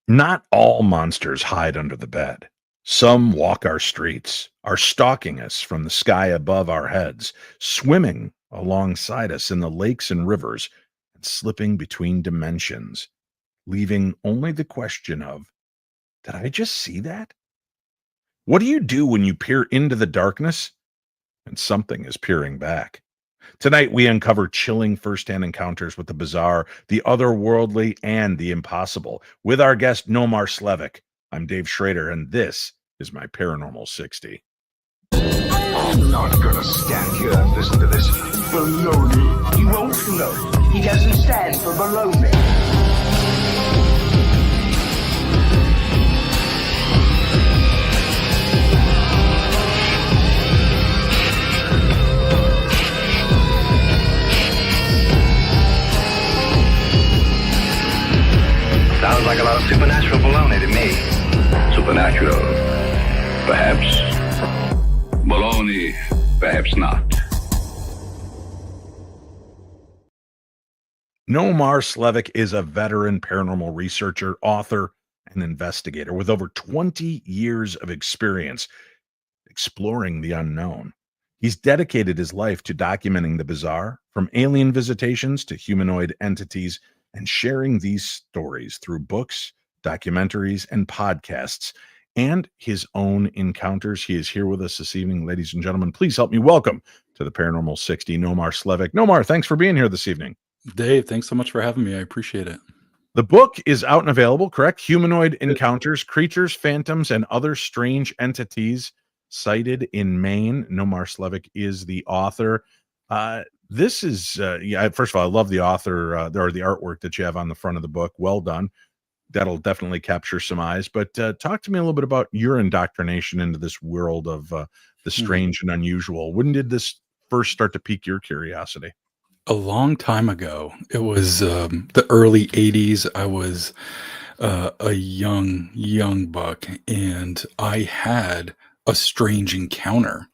Not all monsters hide under the bed. Some walk our streets, are stalking us from the sky above our heads, swimming alongside us in the lakes and rivers, and slipping between dimensions, leaving only the question of, did I just see that? What do you do when you peer into the darkness and something is peering back? Tonight, we uncover chilling firsthand encounters with the bizarre, the otherworldly, and the impossible with our guest, Nomar Slevik. I'm Dave Schrader, and this is my Paranormal 60. I'm not gonna stand here and listen to this baloney. He won't float. He doesn't stand for baloney. Sounds like a lot of supernatural baloney to me. Supernatural, perhaps. Baloney, perhaps not. Nomar Slevik is a veteran paranormal researcher, author, and investigator with over 20 years of experience exploring the unknown. He's dedicated his life to documenting the bizarre, from alien visitations to humanoid entities, and sharing these stories through books, documentaries, and podcasts, and his own encounters. He is here with us this evening. Ladies and gentlemen, please help me welcome to the Paranormal 60, Nomar Slevik. Nomar, thanks for being here this evening. Dave, thanks so much for having me. I appreciate it. The book is out and available, correct? Humanoid Encounters, Creatures, Phantoms, and Other Strange Entities Sighted in Maine. Nomar Slevik is the author. This is, first of all, I love the author, or the artwork that you have on the front of the book. Well done. That'll definitely capture some eyes. But talk to me a little bit about your indoctrination into this world of the strange and unusual. When did this first start to pique your curiosity? A long time ago. It was the early 80s. I was a young buck, and I had a strange encounter.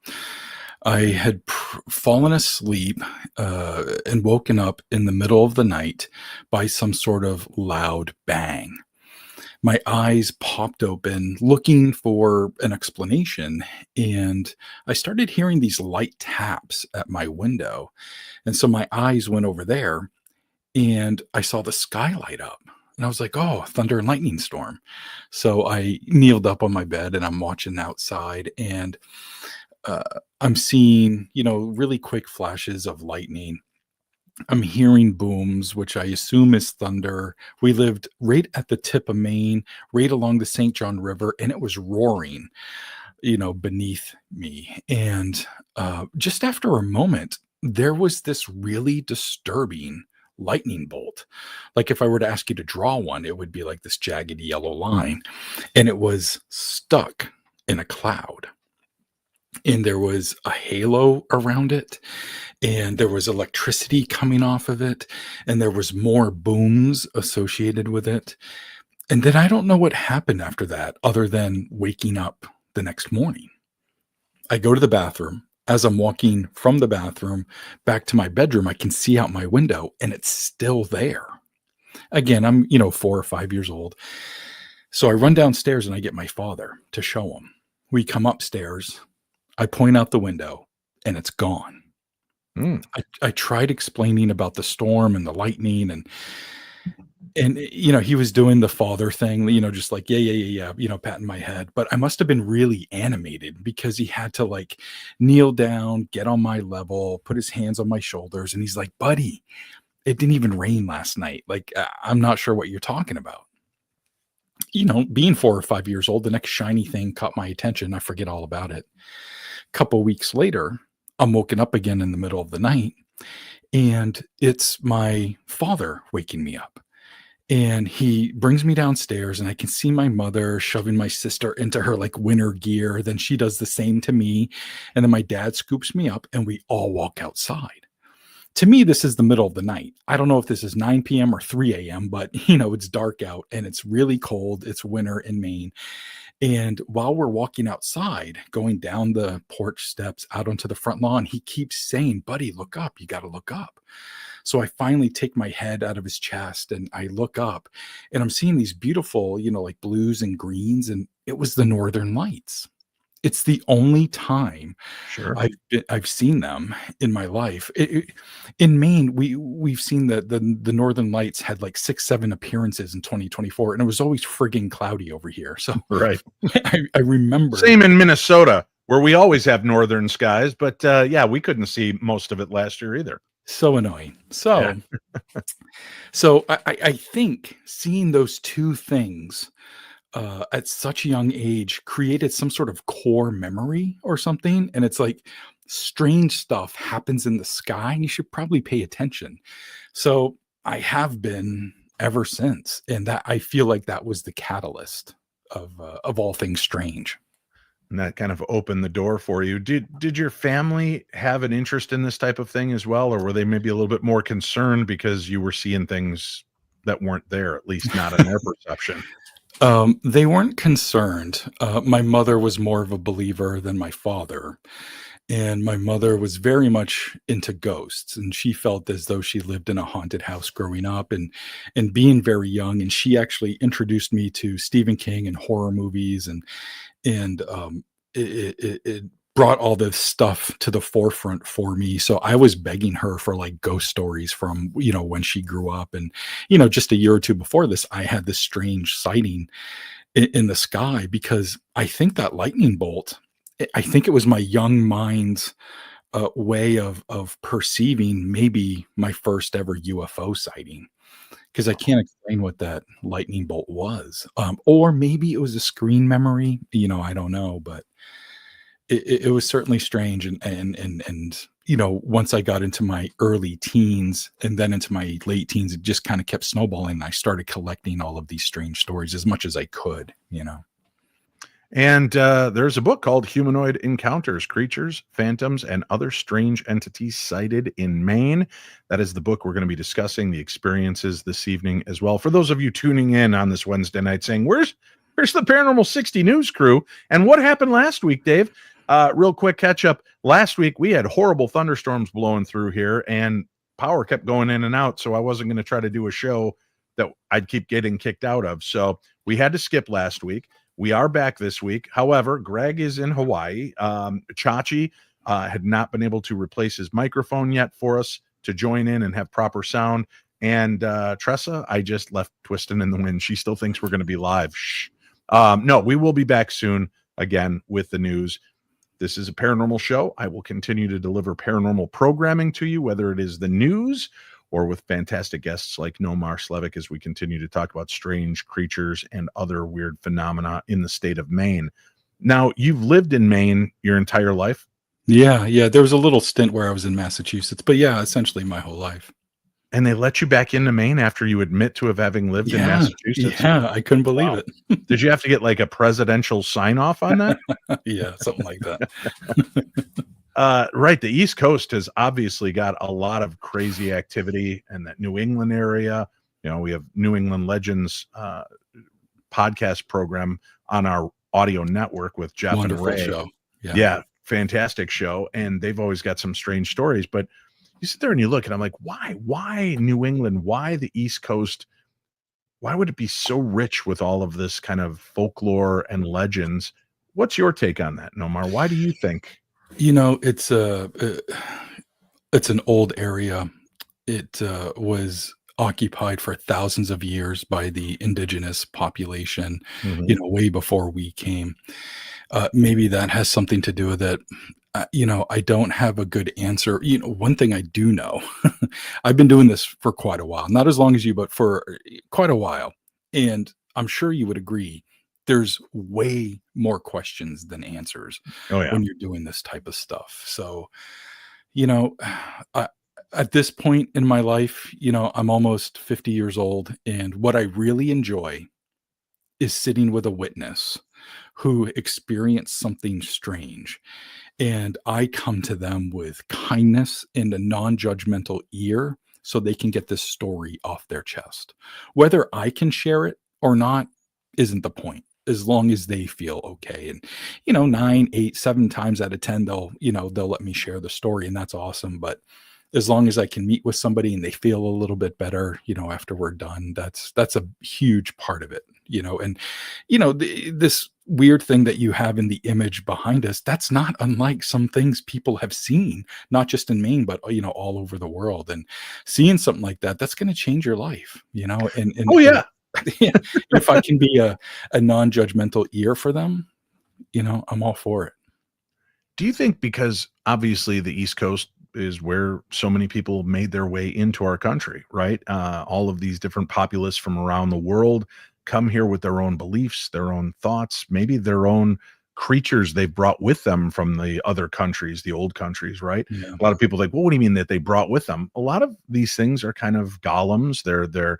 I had fallen asleep and woken up in the middle of the night by some sort of loud bang. My eyes popped open looking for an explanation, and I started hearing these light taps at my window. And so my eyes went over there, and I saw the sky light up. And I was like, oh, thunder and lightning storm. So I kneeled up on my bed, and I'm watching outside, and I'm seeing, really quick flashes of lightning. I'm hearing booms, which I assume is thunder. We lived right at the tip of Maine, right along the St. John River, and it was roaring, beneath me. And just after a moment, there was this really disturbing lightning bolt. Like if I were to ask you to draw one, it would be like this jagged yellow line, and it was stuck in a cloud. And there was a halo around it, and there was electricity coming off of it, and there was more booms associated with it. And then I don't know what happened after that other than waking up the next morning. I go to the bathroom. As I'm walking from the bathroom back to my bedroom, I can see out my window, and it's still there. Again, I'm 4 or 5 years old. So I run downstairs and I get my father to show him. We come upstairs. I point out the window, and it's gone. I tried explaining about the storm and the lightning, and he was doing the father thing, just like, yeah, patting my head. But I must have been really animated because he had to like kneel down, get on my level, put his hands on my shoulders. And he's like, buddy, it didn't even rain last night. Like, I'm not sure what you're talking about. Being 4 or 5 years old, the next shiny thing caught my attention. I forget all about it. Couple weeks later, I'm woken up again in the middle of the night, and it's my father waking me up. And he brings me downstairs, and I can see my mother shoving my sister into her like winter gear. Then she does the same to me. And then my dad scoops me up, and we all walk outside. To me, this is the middle of the night. I don't know if this is 9 p.m. or 3 a.m., but it's dark out and it's really cold. It's winter in Maine. And while we're walking outside, going down the porch steps out onto the front lawn, he keeps saying, buddy, look up. You got to look up. So I finally take my head out of his chest and I look up, and I'm seeing these beautiful, like blues and greens, and it was the Northern Lights. It's the only time Sure. I've seen them in my life. In Maine, we've seen the Northern Lights had like 6, 7 appearances in 2024, and it was always frigging cloudy over here. So Right. I remember. Same in Minnesota, where we always have northern skies, but yeah, we couldn't see most of it last year either. So annoying. Yeah. So I think seeing those two things at such a young age created some sort of core memory or something. And it's like strange stuff happens in the sky and you should probably pay attention. So I have been ever since. And that I feel like that was the catalyst of all things strange. And that kind of opened the door for you. Did your family have an interest in this type of thing as well, or were they maybe a little bit more concerned because you were seeing things that weren't there, at least not in their perception? They weren't concerned. My mother was more of a believer than my father. And my mother was very much into ghosts, and she felt as though she lived in a haunted house growing up and being very young. And she actually introduced me to Stephen King and horror movies, and it brought all this stuff to the forefront for me. So I was begging her for like ghost stories from, when she grew up. And, just a year or two before this, I had this strange sighting in the sky because I think that lightning bolt, I think it was my young mind's way of perceiving maybe my first ever UFO sighting. Because I can't explain what that lightning bolt was. Or maybe it was a screen memory, I don't know, but it was certainly strange. And once I got into my early teens and then into my late teens, it just kind of kept snowballing. I started collecting all of these strange stories as much as I could. And there's a book called Humanoid Encounters, Creatures, Phantoms, and Other Strange Entities Sighted in Maine. That is the book we're going to be discussing, the experiences this evening as well. For those of you tuning in on this Wednesday night saying, where's the Paranormal 60 news crew? And what happened last week, Dave? Real quick catch up. Last week, we had horrible thunderstorms blowing through here, and power kept going in and out, so I wasn't going to try to do a show that I'd keep getting kicked out of. So we had to skip last week. We are back this week. However, Greg is in Hawaii. Chachi had not been able to replace his microphone yet for us to join in and have proper sound. And Tressa, I just left twisting in the wind. She still thinks we're going to be live. Shh. No, we will be back soon again with the news. This is a paranormal show. I will continue to deliver paranormal programming to you, whether it is the news or with fantastic guests like Nomar Slevik as we continue to talk about strange creatures and other weird phenomena in the state of Maine. Now, you've lived in Maine your entire life? Yeah. There was a little stint where I was in Massachusetts, but yeah, essentially my whole life. And they let you back into Maine after you admit to having lived in Massachusetts? Yeah, I couldn't believe it. Did you have to get like a presidential sign-off on that? Yeah, something like that. Right. The East Coast has obviously got a lot of crazy activity, and that New England area, we have New England Legends podcast program on our audio network with Jeff Wonderful and Ray. show. Yeah, fantastic show. And they've always got some strange stories, but you sit there and you look and I'm like, why New England? Why the East Coast? Why would it be so rich with all of this kind of folklore and legends? What's your take on that, Nomar? Why do you think? It's an old area. It was occupied for thousands of years by the indigenous population, way before we came. Maybe that has something to do with it. I don't have a good answer. One thing I do know, I've been doing this for quite a while, not as long as you, but for quite a while. And I'm sure you would agree, there's way more questions than answers when you're doing this type of stuff. So, at this point in my life, I'm almost 50 years old. And what I really enjoy is sitting with a witness who experienced something strange. And I come to them with kindness and a non-judgmental ear so they can get this story off their chest. Whether I can share it or not isn't the point, as long as they feel okay. And, 9, 8, 7 times out of 10, they'll let me share the story, and that's awesome. But as long as I can meet with somebody and they feel a little bit better, after we're done, that's a huge part of it. And this weird thing that you have in the image behind us, that's not unlike some things people have seen, not just in Maine, but all over the world. And seeing something like that, that's going to change your life, Oh and yeah. if I can be a non-judgmental ear for them, I'm all for it. Do you think, because obviously the East Coast is where so many people made their way into our country, right? All of these different populists from around the world come here with their own beliefs, their own thoughts, maybe their own creatures they've brought with them from the other countries, the old countries, right? Yeah. A lot of people think, well, what do you mean that they brought with them? A lot of these things are kind of golems. They're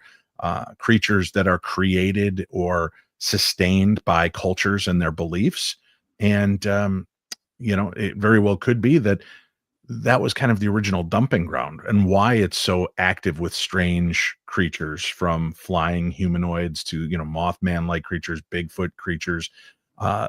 creatures that are created or sustained by cultures and their beliefs. And it very well could be that that was kind of the original dumping ground, and why it's so active with strange creatures, from flying humanoids to, Mothman-like creatures, Bigfoot creatures, uh,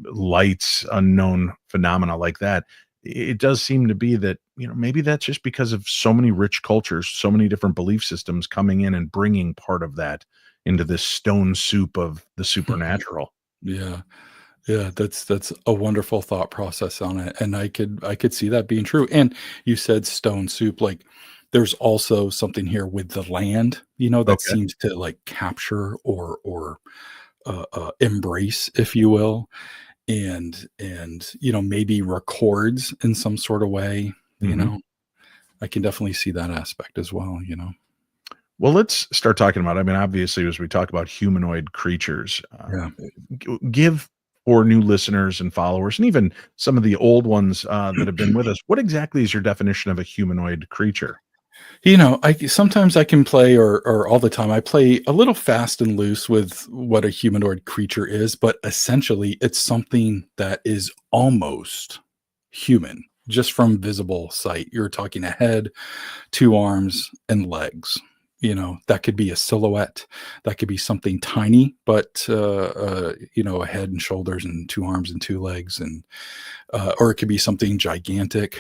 lights, unknown phenomena like that. It does seem to be that, maybe that's just because of so many rich cultures, so many different belief systems coming in and bringing part of that into this stone soup of the supernatural. Yeah. Yeah, that's a wonderful thought process on it, and I could see that being true. And you said stone soup, like there's also something here with the land, that Okay. seems to like capture or embrace, if you will, and maybe records in some sort of way. Mhm. I can definitely see that aspect as well. Well, let's start talking about, I mean, obviously, as we talk about humanoid creatures, Yeah. give for new listeners and followers, and even some of the old ones that have been with us, what exactly is your definition of a humanoid creature? I sometimes I can play, or all the time I play a little fast and loose with what a humanoid creature is, but essentially it's something that is almost human, just from visible sight. You're talking a head, two arms, and legs. That could be a silhouette. That could be something tiny, but a head and shoulders and two arms and two legs, and or it could be something gigantic,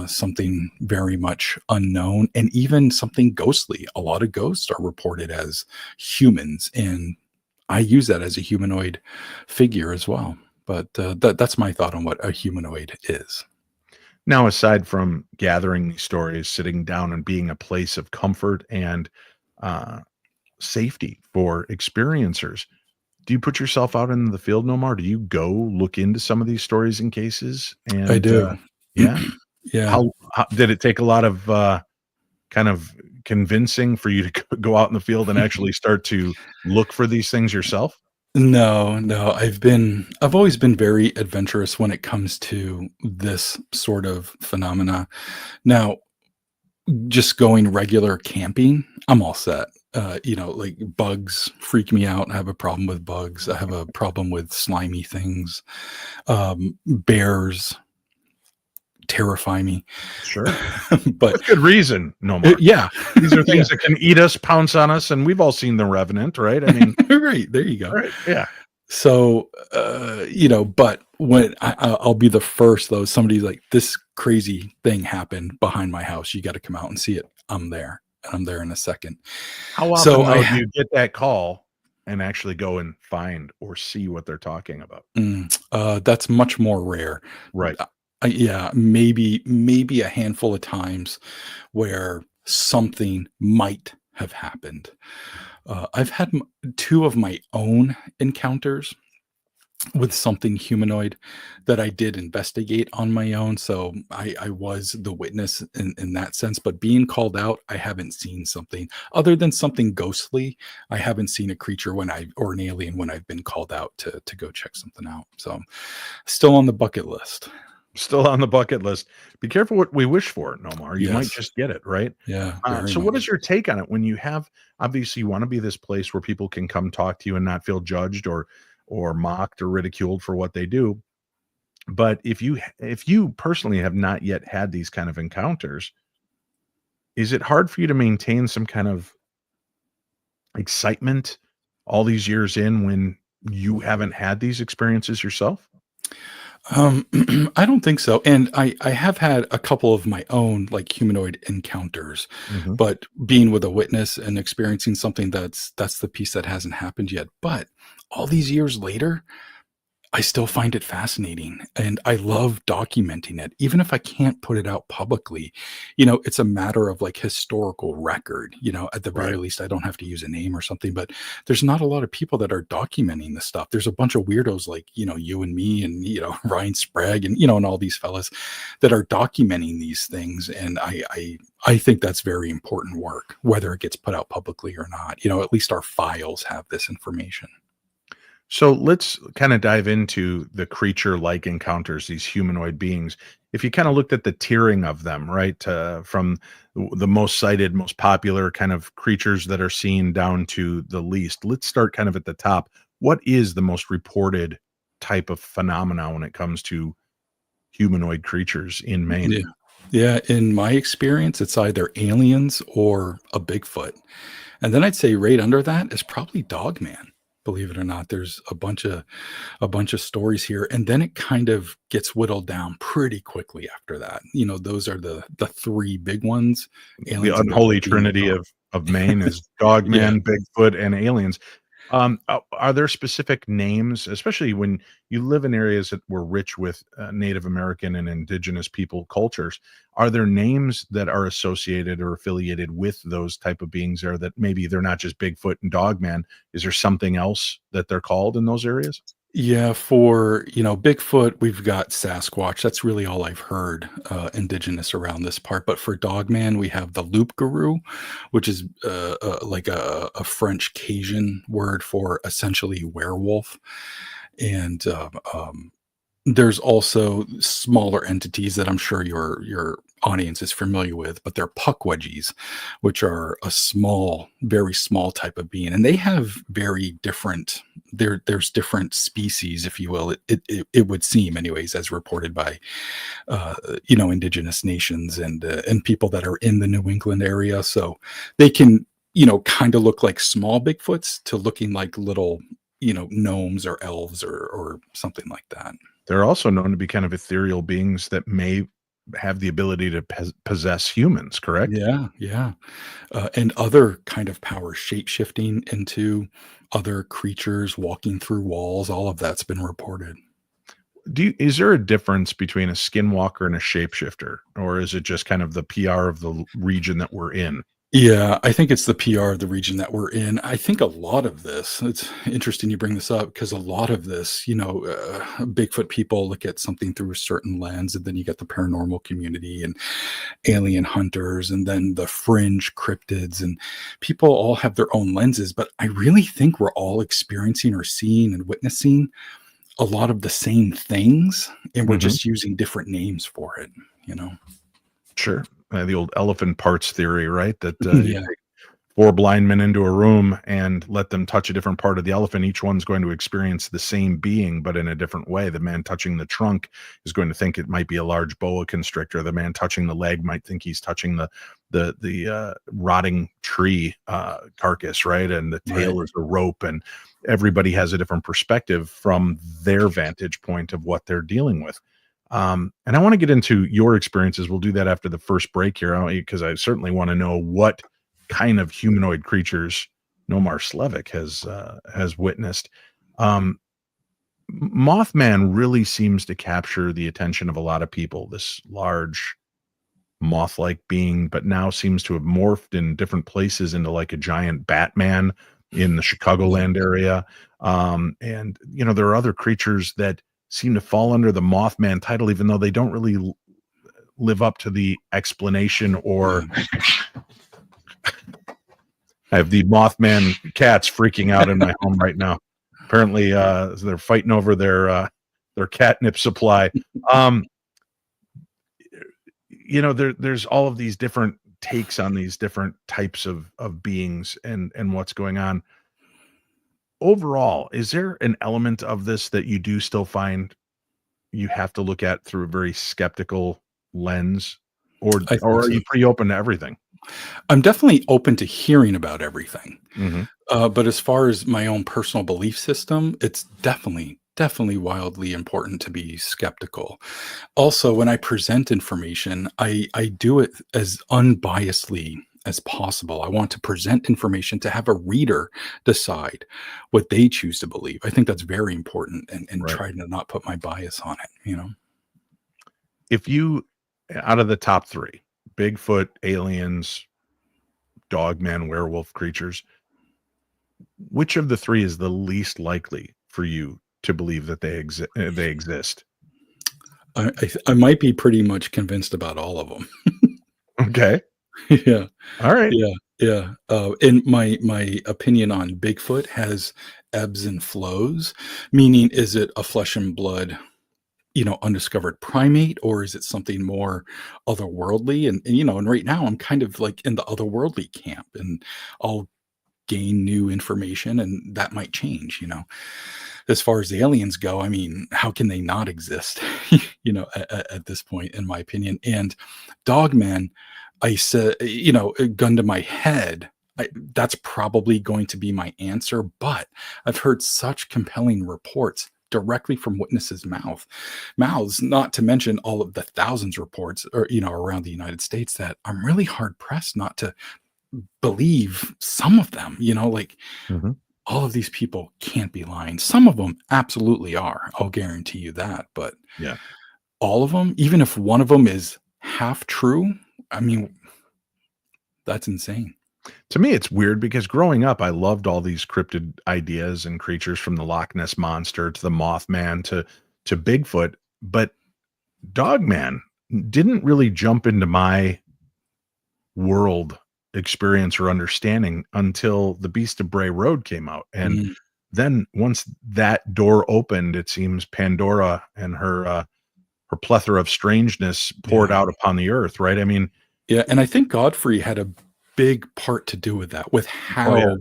something very much unknown, and even something ghostly. A lot of ghosts are reported as humans, and I use that as a humanoid figure as well. But that's my thought on what a humanoid is. Now, aside from gathering these stories, sitting down and being a place of comfort and uh, safety for experiencers, do you put yourself out in the field, Nomar? Do you go look into some of these stories and cases? I And do. yeah, Yeah. how did it take a lot of kind of convincing for you to go out in the field and actually start to look for these things yourself? No, no, I've always been very adventurous when it comes to this sort of phenomena. Now, just going regular camping, I'm all set. Like bugs freak me out. I have a problem with bugs. I have a problem with slimy things. Bears terrify me. Sure. But With good reason, Nomar. yeah, These are yeah, things that can eat us, pounce on us, and we've all seen The Revenant, right? I mean, right. There you go. right, yeah. So, but when I'll be the first though, somebody's like, this crazy thing happened behind my house. You got to come out and see it. I'm there, and I'm there in a second. How So often, though, do you get that call and actually go and find or see what they're talking about? that's much more rare. Right. Yeah, maybe a handful of times where something might have happened. I've had two of my own encounters with something humanoid that I did investigate on my own. So I was the witness in that sense. But being called out, I haven't seen something other than something ghostly. I haven't seen a creature or an alien when I've been called out to go check something out. So still on the bucket list. Still on the bucket list. Be careful what we wish for, Nomar. You might Yes. just get it, right? Yeah, very So what is much. your take on it when you have, obviously you want to be this place where people can come talk to you and not feel judged or mocked or ridiculed for what they do. But if you personally have not yet had these kind of encounters, is it hard for you to maintain some kind of excitement all these years in when you haven't had these experiences yourself? Um, I don't think so, and I have had a couple of my own, like, humanoid encounters, Hmm. but being with a witness and experiencing something that's the piece that hasn't happened yet, but all these years later, I still find it fascinating and I love documenting it. Even if I can't put it out publicly, it's a matter of like historical record. At the Right. very least, I don't have to use a name or something, but there's not a lot of people that are documenting this stuff. There's a bunch of weirdos like, you and me and, Ryan Sprague and, and all these fellas that are documenting these things. And I think that's very important work, whether it gets put out publicly or not. At least our files have this information. So let's kind of dive into the creature like encounters, these humanoid beings. If you kind of looked at the tiering of them, right, from the most cited, most popular kind of creatures that are seen down to the least, let's start kind of at the top. What is the most reported type of phenomena when it comes to humanoid creatures in Maine? Yeah. Yeah, in my experience, it's either aliens or a Bigfoot. And then I'd say right under that is probably Dogman. Believe it or not, there's a bunch of stories here, and then it kind of gets whittled down pretty quickly after that. Those are the three big ones: The aliens and unholy Bigfoot being the trinity top. of Maine is Yeah. Dogman, Bigfoot, and aliens. Are there specific names, especially when you live in areas that were rich with Native American and Indigenous people cultures? Are there names that are associated or affiliated with those type of beings there that maybe they're not just Bigfoot and Dogman? Is there something else that they're called in those areas? Yeah, for, Bigfoot, we've got Sasquatch. That's really all I've heard, indigenous around this part. But for Dogman, we have the Loup Garou, which is like a French Cajun word for essentially werewolf. And there's also smaller entities that I'm sure your audience is familiar with, but they're puckwudgies, which are a small, very small type of being, and they have very different. There's different species, if you will. It would seem, anyways, as reported by indigenous nations and people that are in the New England area. So they can kind of look like small Bigfoots to looking like little gnomes or elves or something like that. They're also known to be kind of ethereal beings that may have the ability to possess humans, correct? Yeah, yeah. And other kind of power, shape shifting into other creatures, walking through walls, all of that's been reported. Is there a difference between a skinwalker and a shapeshifter, or is it just kind of the PR of the region that we're in? Yeah, I think it's the PR of the region that we're in. I think a lot of this, it's interesting you bring this up because a lot of this, Bigfoot people look at something through a certain lens, and then you get the paranormal community and alien hunters, and then the fringe cryptids, and people all have their own lenses. But I really think we're all experiencing or seeing and witnessing a lot of the same things, and we're Mhm. just using different names for it, you know? Sure. The old elephant parts theory, right? That you Yeah, take four blind men into a room and let them touch a different part of the elephant. Each one's going to experience the same being, but in a different way. The man touching the trunk is going to think it might be a large boa constrictor. The man touching the leg might think he's touching the rotting tree carcass, right? And the right. tail is a rope, and everybody has a different perspective from their vantage point of what they're dealing with. And I want to get into your experiences. We'll do that after the first break here, because I certainly want to know what kind of humanoid creatures Nomar Slevik has witnessed. Um, Mothman really seems to capture the attention of a lot of people. This large moth-like being, but now seems to have morphed in different places into like a giant Batman in the Yeah. Chicagoland area. And there are other creatures that seem to fall under the Mothman title, even though they don't really live up to the explanation. Or Yeah. I have the Mothman cats freaking out in my home right now. Apparently, they're fighting over their catnip supply. Um, there's all of these different takes on these different types of beings and what's going on. Overall, is there an element of this that you do still find you have to look at through a very skeptical lens, or I think are so. you pretty open to everything? I'm definitely open to hearing about everything. Mhm. But as far as my own personal belief system, it's definitely definitely wildly important to be skeptical. Also, when I present information, I do it as unbiasedly as possible. I want to present information to have a reader decide what they choose to believe. I think that's very important, and Right. try to not put my bias on it, you know? If you out of the top 3, Bigfoot, aliens, dogman, werewolf creatures, which of the 3 is the least likely for you to believe that they exist? I might be pretty much convinced about all of them. Okay. Yeah. All right. Yeah, yeah, and my opinion on Bigfoot has ebbs and flows, meaning is it a flesh and blood, undiscovered primate, or is it something more otherworldly? And right now I'm kind of like in the otherworldly camp, and I'll gain new information and that might change. As far as the aliens go, I mean, how can they not exist, at this point, in my opinion? And Dogman, I said, a gun to my head, that's probably going to be my answer. But I've heard such compelling reports directly from witnesses' mouths, not to mention all of the thousands reports, or around the United States, that I'm really hard pressed not to believe some of them. Like, Mhm. all of these people can't be lying. Some of them absolutely are. I'll guarantee you that. But Yeah. all of them, even if one of them is half true, I mean, that's insane. To me, it's weird because growing up, I loved all these cryptid ideas and creatures from the Loch Ness monster to the Mothman to Bigfoot, but Dogman didn't really jump into my world experience or understanding until the Beast of Bray Road came out. And Mm, then once that door opened, it seems Pandora and her plethora of strangeness poured yeah. out upon the earth, right? I mean, Yeah, and I think Godfrey had a big part to do with that, with oh yeah,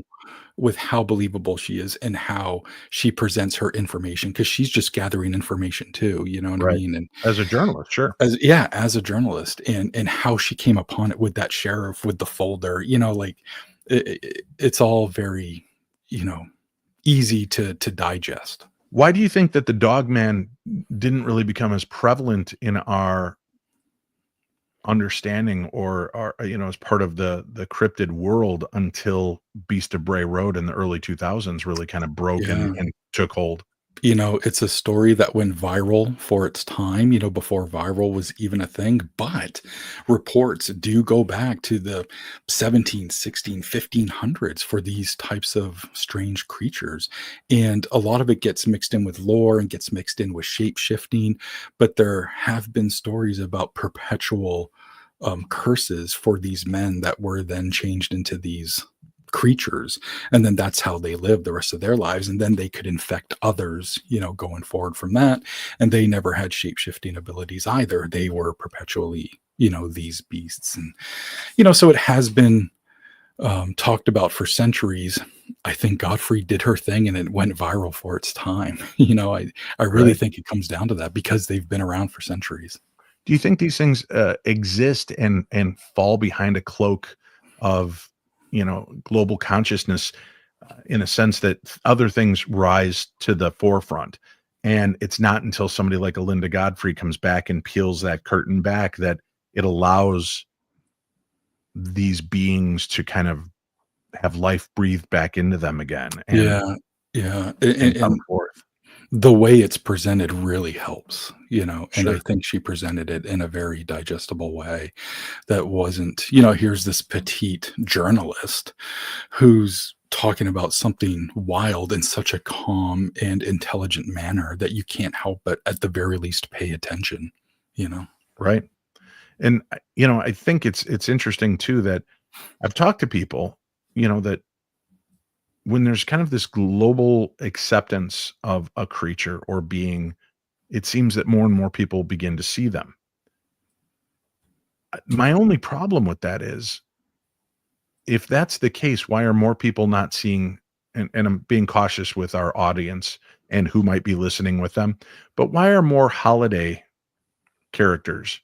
how believable she is and how she presents her information, because she's just gathering information too, you know what I right. mean? And As a journalist, sure. as a journalist, and how she came upon it with that sheriff with the folder, like, it's all very, you know, easy to digest. Why do you think that the Dogman didn't really become as prevalent in our understanding or as part of the cryptid world until Beast of Bray Road in the early 2000s really kind of broke Yeah. and took hold? It's a story that went viral for its time, before viral was even a thing. But reports do go back to the 17, 16, 1500s for these types of strange creatures. And a lot of it gets mixed in with lore and gets mixed in with shape shifting. But there have been stories about perpetual curses for these men that were then changed into these creatures, and then that's how they live the rest of their lives, and then they could infect others, going forward from that. And they never had shape-shifting abilities either. They were perpetually, these beasts. And so it has been talked about for centuries. I think Godfrey did her thing and it went viral for its time. I really Right. think it comes down to that, because they've been around for centuries. Do you think these things exist and fall behind a cloak of global consciousness in a sense that other things rise to the forefront, and it's not until somebody like a Linda Godfrey comes back and peels that curtain back that it allows these beings to kind of have life breathed back into them again Yeah, yeah, and come forth? the way it's presented really helps, and I Sure. think she presented it in a very digestible way that wasn't, here's this petite journalist who's talking about something wild in such a calm and intelligent manner that you can't help but at the very least pay attention, you know? Right. And I think it's interesting too that I've talked to people, that when there's kind of this global acceptance of a creature or being, it seems that more and more people begin to see them. My only problem with that is, if that's the case, why are more people not seeing? And I'm being cautious with our audience and who might be listening with them, but why are more holiday characters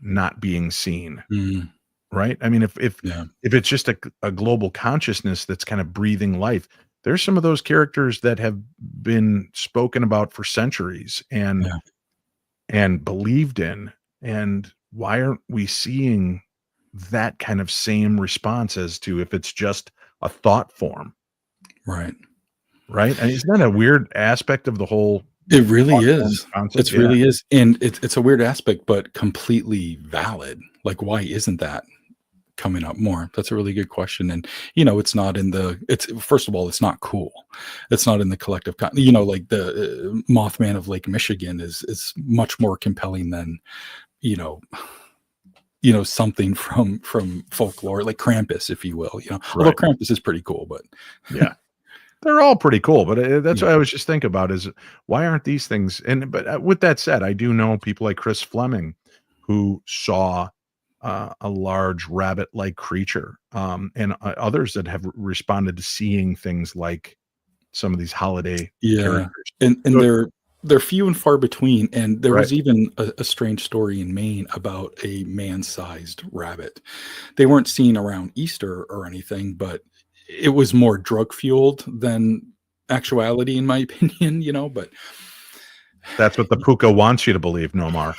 not being seen? Mm, Right? I mean, if yeah. if it's just a global consciousness that's kind of breathing life, there's some of those characters that have been spoken about for centuries Yeah. and believed in. And why aren't we seeing that kind of same response as to if it's just a thought form, Right. right? And isn't that a weird aspect of the whole It really thought form is. concept? It Yeah, really is. And it's a weird aspect, but completely valid. Like, why isn't that coming up more? That's a really good question. And, it's not in it's, first of all, it's not cool. It's not in the collective, like the Mothman of Lake Michigan is much more compelling than, you know, something from folklore, like Krampus, if you will, although right. Krampus is pretty cool, but Yeah. They're all pretty cool, but that's yeah, what I was just thinking about is why aren't these things? And but with that said, I do know people like Chris Fleming who saw a large rabbit-like creature, and others that have responded to seeing things like some of these holiday yeah. characters. And So, they're few and far between. And there right, was even a strange story in Maine about a man-sized rabbit. They weren't seen around Easter or anything, but it was more drug fueled than actuality, in my opinion. But that's what the puka wants you to believe, Nomar.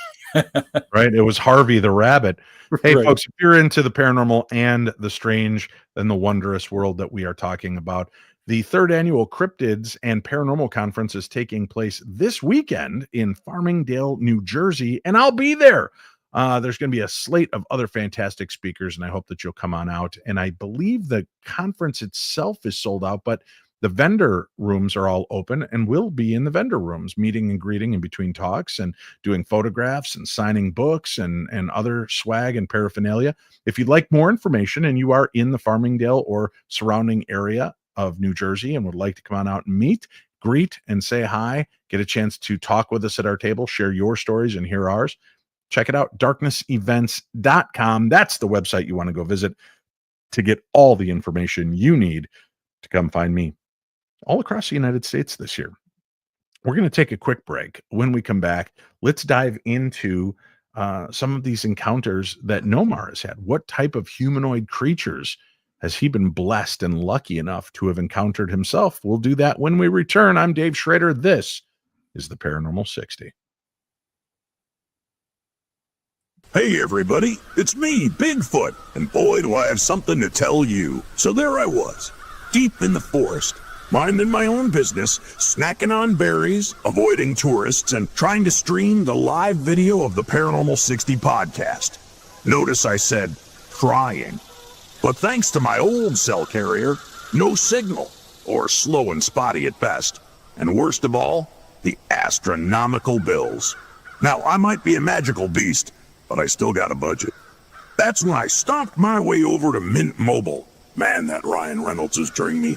Right? It was Harvey the rabbit. Hey, right, folks, if you're into the paranormal and the strange and the wondrous world that we are talking about, the third annual Cryptids and Paranormal Conference is taking place this weekend in Farmingdale, New Jersey, and I'll be there. There's going to be a slate of other fantastic speakers, and I hope that you'll come on out. And I believe the conference itself is sold out, but the vendor rooms are all open, and we'll be in the vendor rooms, meeting and greeting in between talks and doing photographs and signing books and other swag and paraphernalia. If you'd like more information and you are in the Farmingdale or surrounding area of New Jersey and would like to come on out and meet, greet, and say hi, get a chance to talk with us at our table, share your stories and hear ours, check it out, darknessevents.com. That's the website you want to go visit to get all the information you need to come find me all across the United States this year. We're going to take a quick break. When we come back, let's dive into some of these encounters that Nomar has had. What type of humanoid creatures has he been blessed and lucky enough to have encountered himself? We'll do that when we return. I'm Dave Schrader. This is the Paranormal 60. Hey everybody, it's me, Bigfoot, and boy do I have something to tell you. So there I was, deep in the forest, minding my own business, snacking on berries, avoiding tourists, and trying to stream the live video of the Paranormal60 podcast. Notice I said trying. But thanks to my old cell carrier, no signal, or slow and spotty at best. And worst of all, the astronomical bills. Now, I might be a magical beast, but I still got a budget. That's when I stomped my way over to Mint Mobile. Man, that Ryan Reynolds is during me.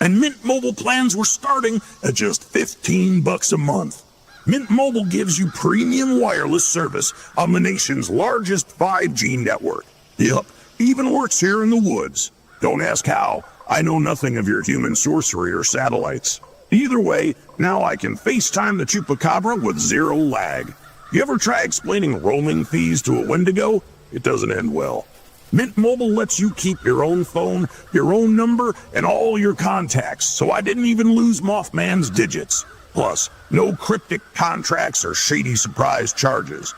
And Mint Mobile plans were starting at just $15 a month. Mint Mobile gives you premium wireless service on the nation's largest 5G network. Yup, even works here in the woods. Don't ask how. I know nothing of your human sorcery or satellites. Either way, now I can FaceTime the Chupacabra with zero lag. You ever try explaining roaming fees to a Wendigo? It doesn't end well. Mint Mobile lets you keep your own phone, your own number, and all your contacts, so I didn't even lose Mothman's digits. Plus, no cryptic contracts or shady surprise charges.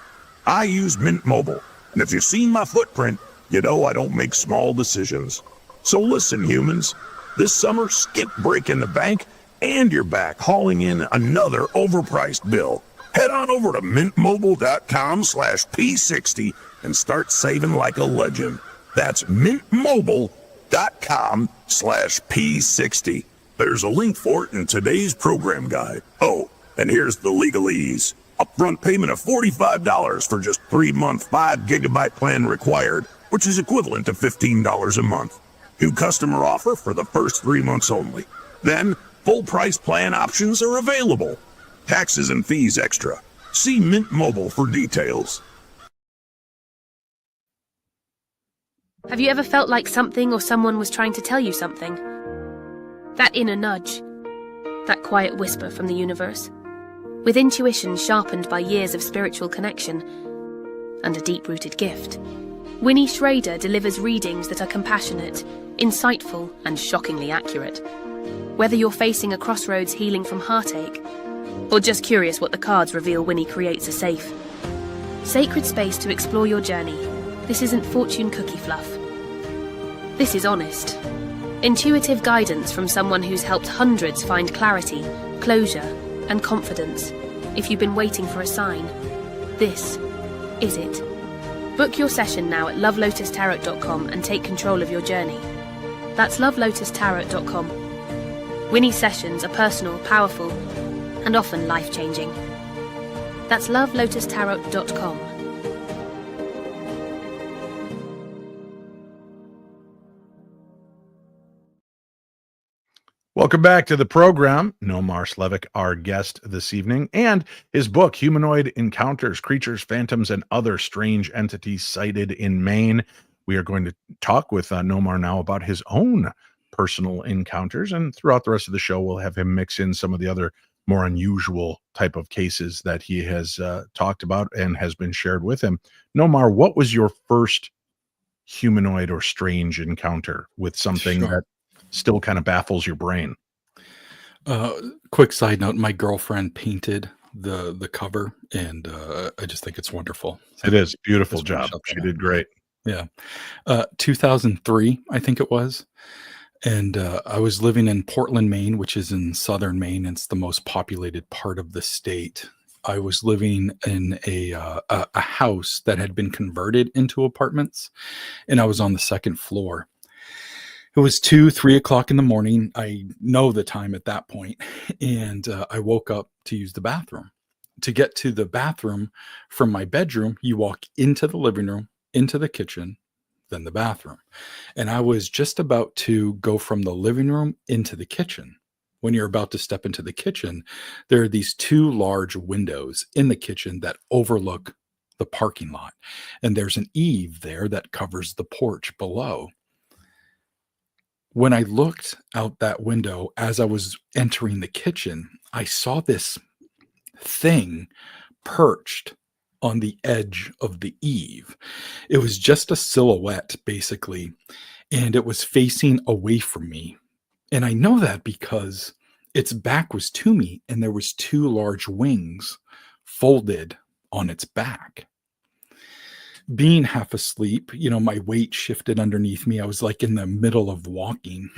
I use Mint Mobile, and if you've seen my footprint, you know I don't make small decisions. So listen, humans, this summer, skip breaking the bank, and you're back hauling in another overpriced bill. Head on over to mintmobile.com/P60 and start saving like a legend. That's mintmobile.com/P60. There's a link for it in today's program guide. Oh, and here's the legalese. Upfront payment of $45 for just 3-month 5-gigabyte plan required, which is equivalent to $15 a month. New customer offer for the first 3 months only. Then, full price plan options are available. Taxes and fees extra. See Mint Mobile for details. Have you ever felt like something or someone was trying to tell you something? That inner nudge. That quiet whisper from the universe. With intuition sharpened by years of spiritual connection and a deep-rooted gift. Winnie Schrader delivers readings that are compassionate, insightful, and shockingly accurate. Whether you're facing a crossroads healing from heartache, or just curious what the cards reveal Winnie creates a safe. Sacred space to explore your journey. This isn't fortune cookie fluff. This is honest. Intuitive guidance from someone who's helped hundreds find clarity, closure, and confidence. If you've been waiting for a sign, this is it. Book your session now at lovelotustarot.com and take control of your journey. That's lovelotustarot.com. Winnie's sessions are personal, powerful, and often life-changing. That's lovelotustarot.com. Welcome back to the program. Nomar Slevik, our guest this evening, and his book, Humanoid Encounters, Creatures, Phantoms, and Other Strange Entities Sighted in Maine. We are going to talk with Nomar now about his own personal encounters, and throughout the rest of the show, we'll have him mix in some of the other more unusual type of cases that he has talked about and has been shared with him. Nomar, what was your first humanoid or strange encounter with something that still kind of baffles your brain? Quick side note, my girlfriend painted the cover, and I just think it's wonderful. So it is beautiful job. She did great. Yeah. 2003, I think it was. And I was living in Portland, Maine, which is in southern Maine. It's the most populated part of the state. I was living in a house that had been converted into apartments, and I was on the second floor. It was 2-3 o'clock in the morning. I know the time at that point, and I woke up to use the bathroom. To get to the bathroom from my bedroom, you walk into the living room, into the kitchen, then the bathroom. And I was just about to go from the living room into the kitchen. When you're about to step into the kitchen, there are these two large windows in the kitchen that overlook the parking lot. And there's an eave there that covers the porch below. When I looked out that window as I was entering the kitchen, I saw this thing perched on the edge of the eave. It was just a silhouette, basically, and it was facing away from me. And I know that because its back was to me, and there was two large wings folded on its back. Being half asleep, my weight shifted underneath me. I was like in the middle of walking,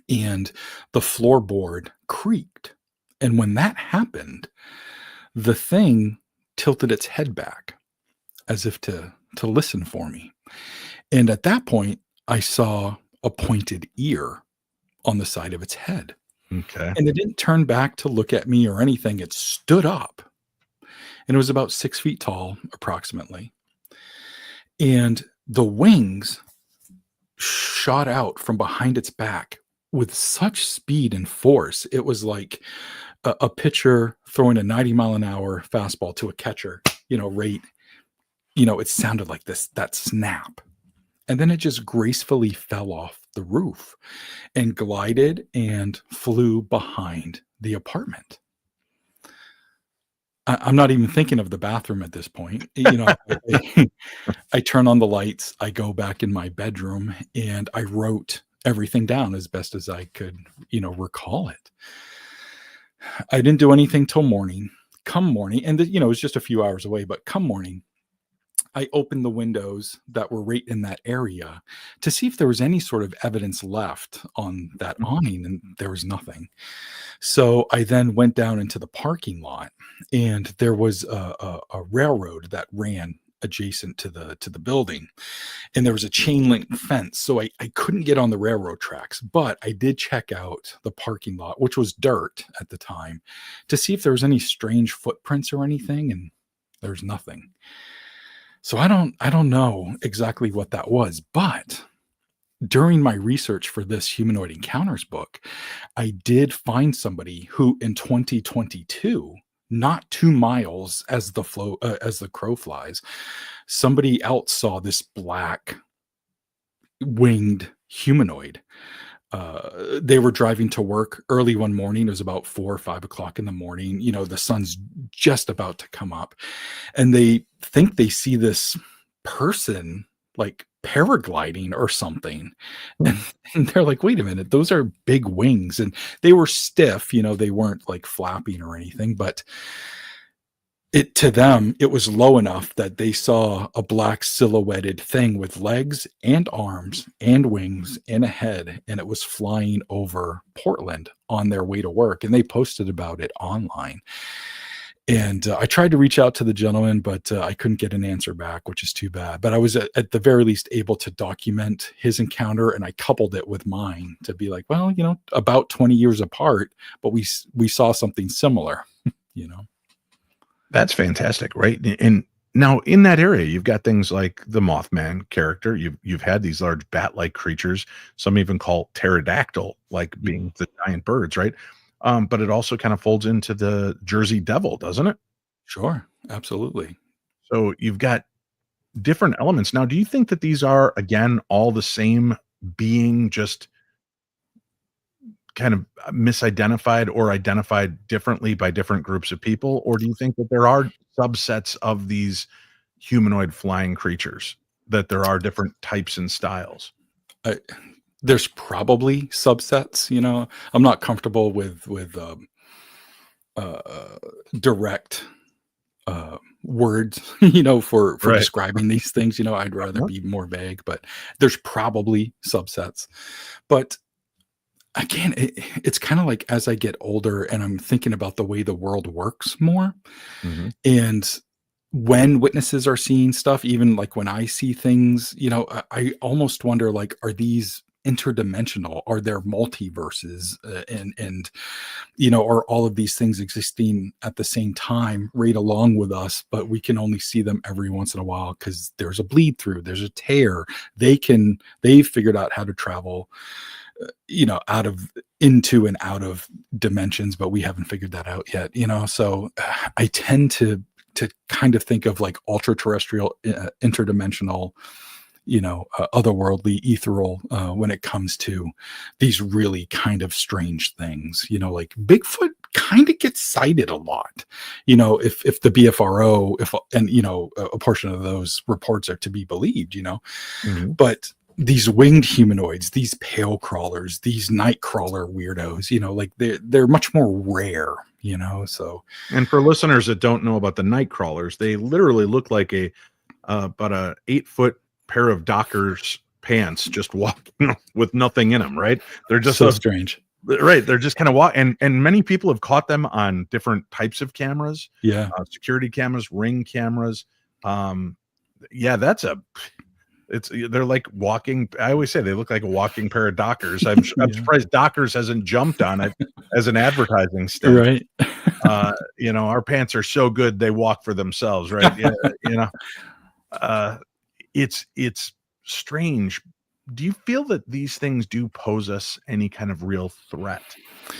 and the floorboard creaked. And when that happened, the thing tilted its head back as if to listen for me. And at that point, I saw a pointed ear on the side of its head. Okay. And it didn't turn back to look at me or anything. It stood up. And it was about 6 feet tall, approximately. And the wings shot out from behind its back with such speed and force. It was like a pitcher throwing a 90-mile-an-hour fastball to a catcher, rate. It sounded like that snap. And then it just gracefully fell off the roof and glided and flew behind the apartment. I'm not even thinking of the bathroom at this point. I turn on the lights, I go back in my bedroom, and I wrote everything down as best as I could, recall it. I didn't do anything till morning. Come morning, and it was just a few hours away, but come morning, I opened the windows that were right in that area to see if there was any sort of evidence left on that awning, and there was nothing. So I then went down into the parking lot, and there was a railroad that ran adjacent to the building, and there was a chain link fence, so I couldn't get on the railroad tracks, but I did check out the parking lot, which was dirt at the time, to see if there was any strange footprints or anything, and there's nothing. So I don't know exactly what that was, but during my research for this Humanoid Encounters book, I did find somebody who in 2022, not 2 miles as the crow flies, somebody else saw this black winged humanoid. They were driving to work early one morning. It was about 4 or 5 o'clock in the morning. The sun's just about to come up, and they think they see this person like paragliding or something. Hmm. And, and they're like, wait a minute, those are big wings. And they were stiff, they weren't like flapping or anything, but it to them, it was low enough that they saw a black silhouetted thing with legs and arms and wings and a head, and it was flying over Portland on their way to work. And they posted about it online. And I tried to reach out to the gentleman, but I couldn't get an answer back, which is too bad. But I was at the very least able to document his encounter, and I coupled it with mine to be like, well, about 20 years apart, but we saw something similar, you know. That's fantastic, right? And now in that area, you've got things like the Mothman character. You've had these large bat-like creatures. Some even call pterodactyl, like being the giant birds, right? But it also kind of folds into the Jersey Devil, doesn't it? Sure, absolutely. So you've got different elements. Now, do you think that these are, again, all the same being, just kind of misidentified or identified differently by different groups of people? Or do you think that there are subsets of these humanoid flying creatures, that there are different types and styles? There's probably subsets, I'm not comfortable with direct words, for Right. describing these things. I'd rather be more vague, but there's probably subsets. But again, it's kind of like as I get older and I'm thinking about the way the world works more, Mhm. and when witnesses are seeing stuff, even like when I see things, I almost wonder, like, are these interdimensional? Are there multiverses? And are all of these things existing at the same time right along with us, but we can only see them every once in a while because there's a bleed through, there's a tear. They've figured out how to travel out of into and out of dimensions, but we haven't figured that out yet. So I tend to kind of think of like ultra terrestrial, interdimensional, otherworldly, ethereal, when it comes to these really kind of strange things. Like Bigfoot kind of gets cited a lot. If the BFRO, a portion of those reports are to be believed. Mhm. But these winged humanoids, these pale crawlers, these night crawler weirdos, like they're much more rare. So And for listeners that don't know about the night crawlers, they literally look like about a 8-foot pair of Dockers pants just walking with nothing in them, right? They're just so strange. right. They're just kind of and many people have caught them on different types of cameras, Yeah. security cameras, ring cameras. Yeah, they're like walking. I always say they look like a walking pair of Dockers. I'm Yeah. surprised Dockers hasn't jumped on it as an advertising stunt. Right. Our pants are so good they walk for themselves, right? Yeah, it's strange. Do you feel that these things do pose us any kind of real threat,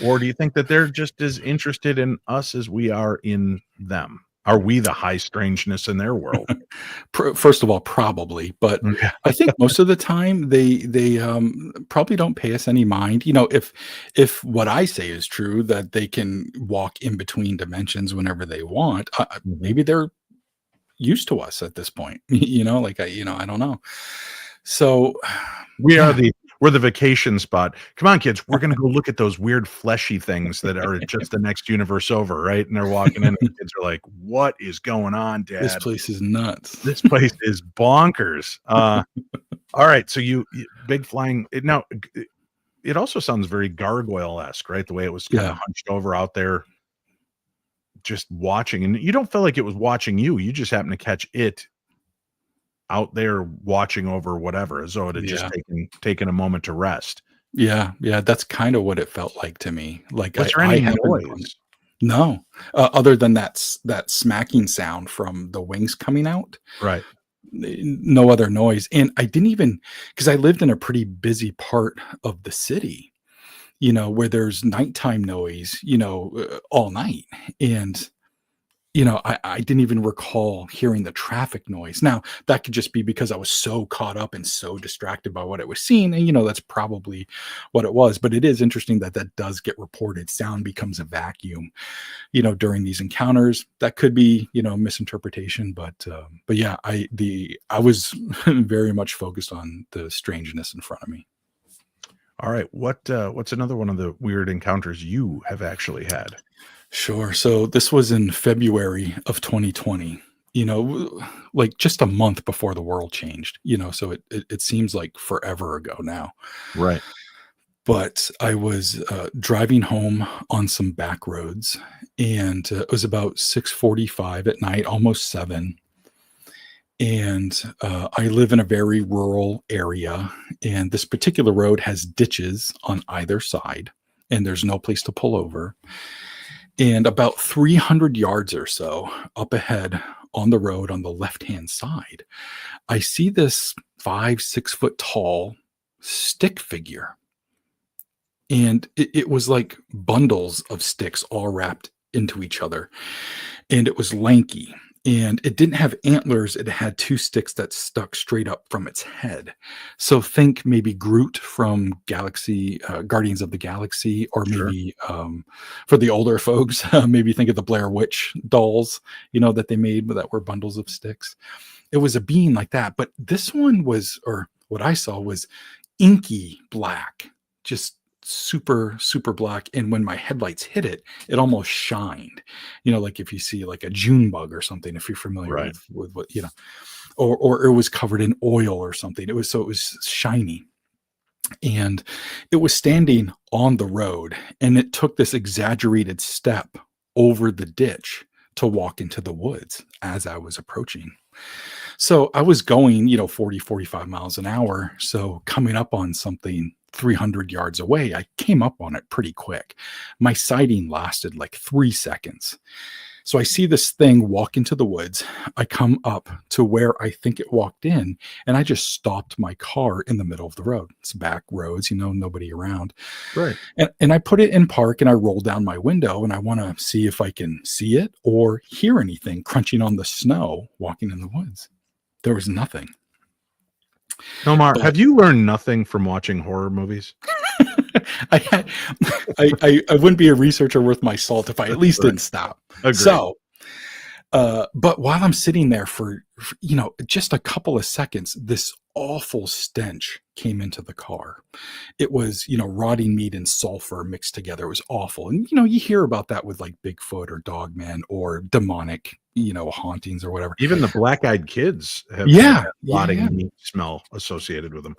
or do you think that they're just as interested in us as we are in them? Are we the high strangeness in their world? First of all, probably, but Okay. I think most of the time they probably don't pay us any mind. If what I say is true, that they can walk in between dimensions whenever they want, maybe they're used to us at this point. I don't know. So We're the vacation spot. Come on, kids, we're gonna go look at those weird fleshy things that are just the next universe over, right? And they're walking in, and the kids are like, "What is going on, Dad? this place is nuts. This place is bonkers." All right, so you big flying. It also sounds very gargoyle-esque, right? The way it was kind of Yeah. hunched over out there, just watching, and you don't feel like it was watching you. You just happen to catch it out there watching over whatever, as though it had just Yeah. taken a moment to rest. Yeah. That's kind of what it felt like to me. Like Was there I any happened upon noise? no, other than that smacking sound from the wings coming out. Right. No other noise. And I didn't even, because I lived in a pretty busy part of the city, where there's nighttime noise, all night. And I didn't even recall hearing the traffic noise. Now, that could just be because I was so caught up and so distracted by what I was seeing. And, that's probably what it was. But it is interesting that that does get reported. Sound becomes a vacuum, during these encounters. That could be, misinterpretation. But yeah, I was very much focused on the strangeness in front of me. All right. What's another one of the weird encounters you have actually had? Sure. So this was in February of 2020, like just a month before the world changed, so it seems like forever ago now. Right. But I was driving home on some back roads, and it was about 6:45 at night, almost 7. And I live in a very rural area, and this particular road has ditches on either side, and there's no place to pull over. And about 300 yards or so up ahead on the road on the left-hand side, I see this 5, 6 foot tall stick figure. And it was like bundles of sticks all wrapped into each other. And it was lanky. And it didn't have antlers. It had 2 sticks that stuck straight up from its head. So think maybe Groot from Guardians of the Galaxy, or Sure. maybe for the older folks, maybe think of the Blair Witch dolls, that they made that were bundles of sticks. It was a being like that. But this one was, or what I saw was inky black, just super, super black. And when my headlights hit it, it almost shined, like if you see like a June bug or something, if you're familiar Right. with what, or it was covered in oil or something. It was shiny. And it was standing on the road, and it took this exaggerated step over the ditch to walk into the woods as I was approaching. So I was going, 40, 45 miles an hour. So coming up on something 300 yards away, I came up on it pretty quick. My sighting lasted like 3 seconds. So I see this thing walk into the woods. I come up to where I think it walked in, and I just stopped my car in the middle of the road. It's back roads, nobody around. Right. And I put it in park, and I roll down my window, and I want to see if I can see it or hear anything crunching on the snow walking in the woods. There was nothing. Nomar, But- have you learned nothing from watching horror movies? I wouldn't be a researcher worth my salt if I at least didn't stop. Agreed. So, but while I'm sitting there for just a couple of seconds, this awful stench came into the car. It was, rotting meat and sulfur mixed together. It was awful. And, you hear about that with like Bigfoot or Dogman or demonic, hauntings or whatever. Even the black-eyed kids have Yeah, that rotting yeah. meat smell associated with them.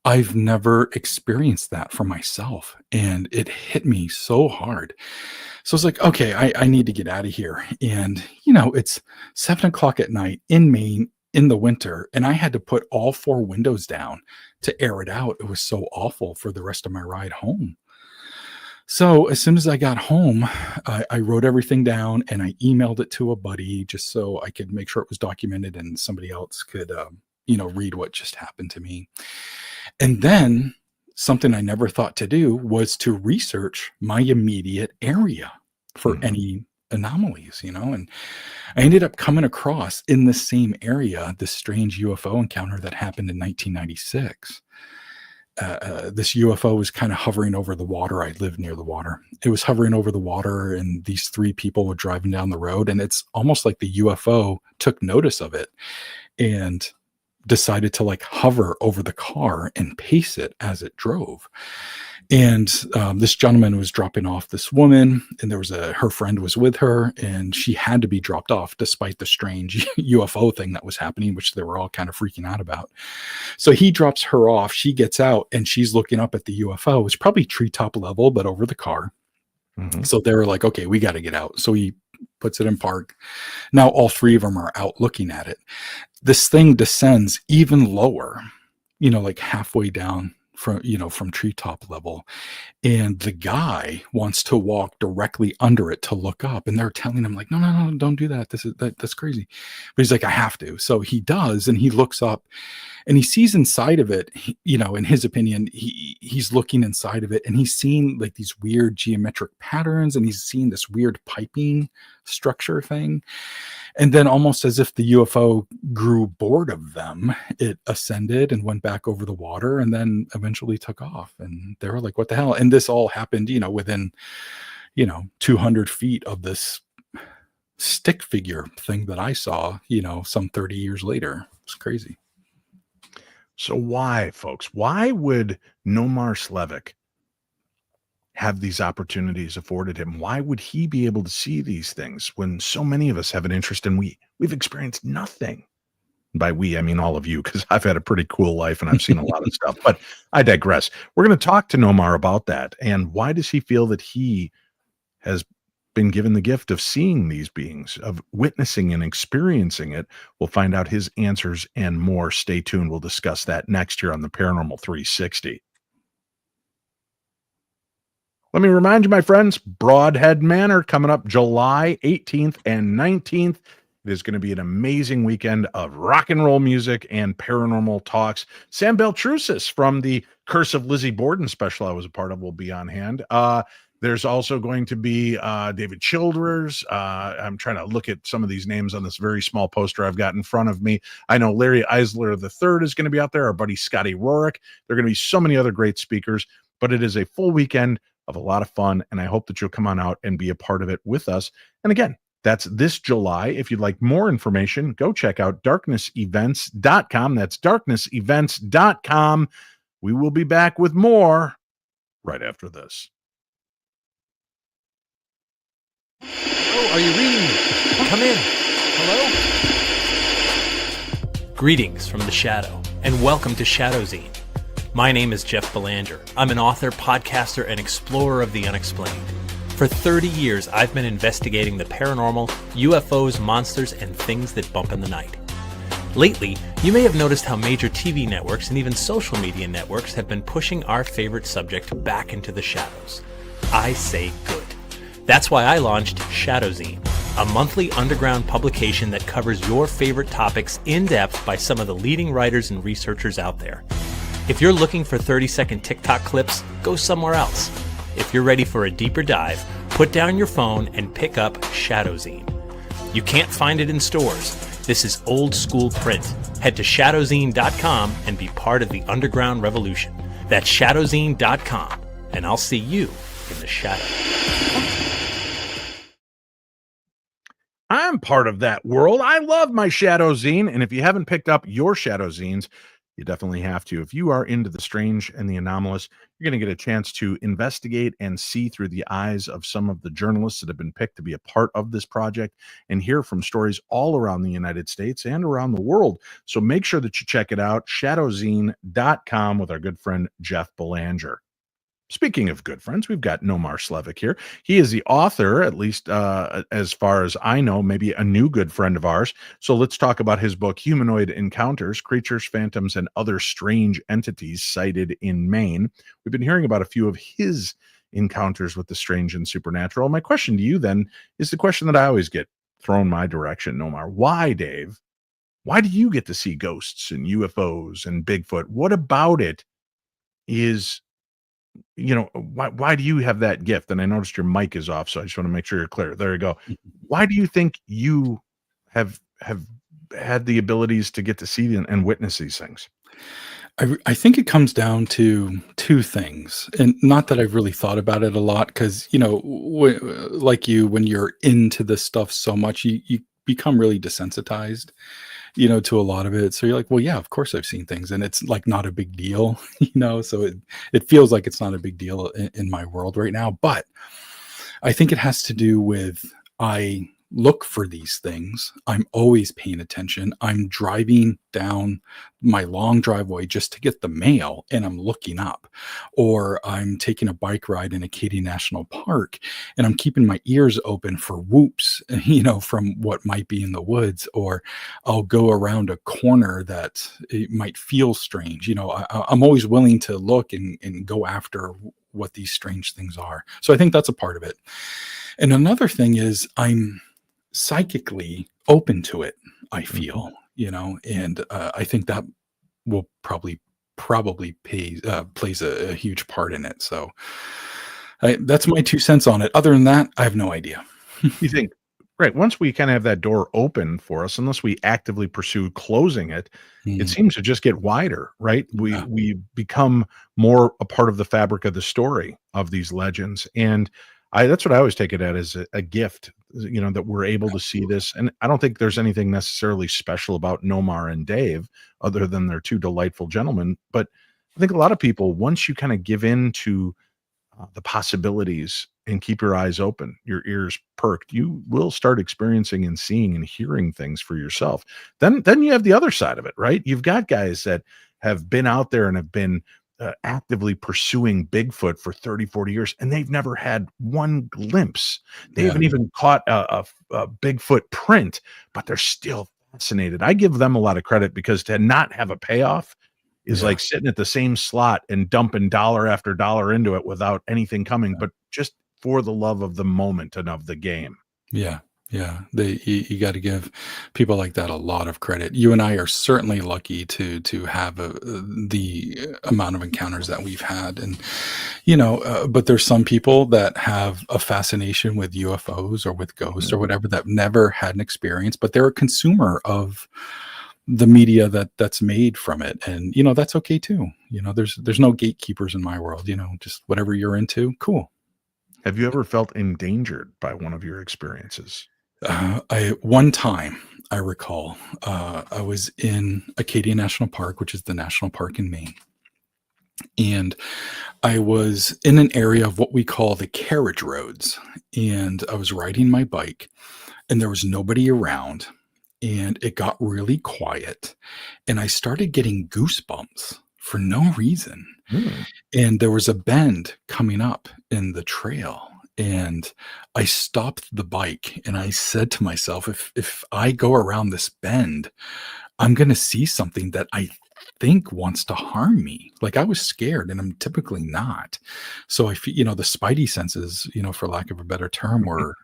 I've never experienced that for myself, and it hit me so hard. So I was like, okay, I need to get out of here. And, it's 7 o'clock at night in Maine in the winter, and I had to put all 4 windows down to air it out. It was so awful for the rest of my ride home. So as soon as I got home, I wrote everything down, and I emailed it to a buddy just so I could make sure it was documented and somebody else could, read what just happened to me. And then something I never thought to do was to research my immediate area for any anomalies, and I ended up coming across in the same area this strange UFO encounter that happened in 1996. This UFO was kind of hovering over the water. I live near the water. It was hovering over the water, and these 3 people were driving down the road, and it's almost like the UFO took notice of it and decided to like hover over the car and pace it as it drove. And this gentleman was dropping off this woman, and there was her friend was with her, and she had to be dropped off despite the strange UFO thing that was happening, which they were all kind of freaking out about. So he drops her off. She gets out, and she's looking up at the UFO. It's probably treetop level, but over the car. Mhm. So they were like, okay, we got to get out. So he puts it in park. Now all 3 of them are out looking at it. This thing descends even lower, like halfway down from treetop level. And the guy wants to walk directly under it to look up. And they're telling him like, no, don't do that. That's crazy. But he's like, I have to. So he does. And he looks up and he sees inside of it, in his opinion, he's looking inside of it, and he's seeing like these weird geometric patterns, and he's seeing this weird piping structure thing. And then almost as if the UFO grew bored of them, it ascended and went back over the water and then eventually took off. And they were like, what the hell? And this all happened, within, 200 feet of this stick figure thing that I saw, some 30 years later. It's crazy. So why, folks, why would Nomar Slevik have these opportunities afforded him? Why would he be able to see these things when so many of us have an interest and we've experienced nothing? By we, I mean all of you, because I've had a pretty cool life and I've seen a lot of stuff, but I digress. We're going to talk to Nomar about that. And why does he feel that he has been given the gift of seeing these beings, of witnessing and experiencing it? We'll find out his answers and more. Stay tuned. We'll discuss that next here on the Paranormal 360. Let me remind you, my friends, Broadhead Manor coming up July 18th and 19th. It is going to be an amazing weekend of rock and roll music and paranormal talks. Sam Beltrusis from the Curse of Lizzie Borden special I was a part of will be on hand. There's also going to be David Childers. I'm trying to look at some of these names on this very small poster I've got in front of me. I know Larry Eisler III is going to be out there. Our buddy Scotty Rorick. There are going to be so many other great speakers, but it is a full weekend of a lot of fun, and I hope that you'll come on out and be a part of it with us. And again, that's this July. If you'd like more information, go check out darknessevents.com. That's darknessevents.com. We will be back with more right after this. Oh, are you reading me? Come in. Hello? Greetings from the Shadow, and welcome to Shadowzine. My name is Jeff Belanger. I'm an author, podcaster, and explorer of the unexplained. For 30 years, I've been investigating the paranormal, UFOs, monsters, and things that bump in the night. Lately, you may have noticed how major TV networks and even social media networks have been pushing our favorite subject back into the shadows. I say good. That's why I launched Shadowzine, a monthly underground publication that covers your favorite topics in depth by some of the leading writers and researchers out there. If you're looking for 30-second TikTok clips, go somewhere else. If you're ready for a deeper dive, put down your phone and pick up Shadowzine. You can't find it in stores. This is old school print. Head to shadowzine.com and be part of the underground revolution. That's shadowzine.com, and I'll see you in the shadow. I'm part of that world. I love my Shadow Zine, and if you haven't picked up your Shadow Zines, you definitely have to. If you are into the strange and the anomalous, you're going to get a chance to investigate and see through the eyes of some of the journalists that have been picked to be a part of this project and hear from stories all around the United States and around the world. So make sure that you check it out, shadowzine.com, with our good friend Jeff Belanger. Speaking of good friends, we've got Nomar Slevik here. He is the author, at least as far as I know, maybe a new good friend of ours. So let's talk about his book, Humanoid Encounters, Creatures, Phantoms, and Other Strange Entities Sighted in Maine. We've been hearing about a few of his encounters with the strange and supernatural. My question to you then is the question that I always get thrown my direction, Nomar. Why, Dave? Why do you get to see ghosts and UFOs and Bigfoot? What about it is... why do you have that gift? And I noticed your mic is off, so I just want to make sure you're clear. There you go. Why do you think you have had the abilities to get to see and witness these things? I think it comes down to two things, and not that I've really thought about it a lot, because like you, when you're into this stuff so much, you become really desensitized, to a lot of it. So you're like, well, yeah, of course I've seen things, and it's like not a big deal, so it feels like it's not a big deal in my world right now. But I think it has to do with, I look for these things. I'm always paying attention. I'm driving down my long driveway just to get the mail, and I'm looking up, or I'm taking a bike ride in Acadia National Park and I'm keeping my ears open for whoops, from what might be in the woods, or I'll go around a corner that it might feel strange. I'm always willing to look and go after what these strange things are. So I think that's a part of it. And another thing is, I'm psychically open to it, I feel, and I think that will probably plays a huge part in it. So that's my 2 cents on it. Other than that, I have no idea. You think Right. Once we kind of have that door open for us, unless we actively pursue closing it, it Mm, seems to just get wider, right? We yeah, we become more a part of the fabric of the story of these legends. And that's what I always take it at as a gift, that we're able to see this. And I don't think there's anything necessarily special about Nomar and Dave other than they're two delightful gentlemen. But I think a lot of people, once you kind of give in to the possibilities and keep your eyes open, your ears perked, you will start experiencing and seeing and hearing things for yourself. Then you have the other side of it, right? You've got guys that have been out there and have been actively pursuing Bigfoot for 30, 40 years, and they've never had one glimpse. They yeah, haven't even caught a Bigfoot print, but they're still fascinated. I give them a lot of credit because to not have a payoff is yeah. like sitting at the same slot and dumping dollar after dollar into it without anything coming, but just for the love of the moment and of the game. Yeah, yeah. You got to give people like that a lot of credit. You and I are certainly lucky to have the amount of encounters that we've had, and but there's some people that have a fascination with UFOs or with ghosts or whatever that never had an experience, but they're a consumer of the media that's made from it, and that's okay too. There's no gatekeepers in my world. Just whatever you're into, cool. Have you ever felt endangered by one of your experiences? I one time I recall I was in Acadia National Park, which is the national park in Maine, and I was in an area of what we call the carriage roads, and I was riding my bike, and there was nobody around, and it got really quiet, and I started getting goosebumps for no reason. Hmm. And there was a bend coming up in the trail, and I stopped the bike and I said to myself, if I go around this bend, I'm going to see something that I think wants to harm me. Like, I was scared, and I'm typically not. So I feel, the spidey senses, for lack of a better term, were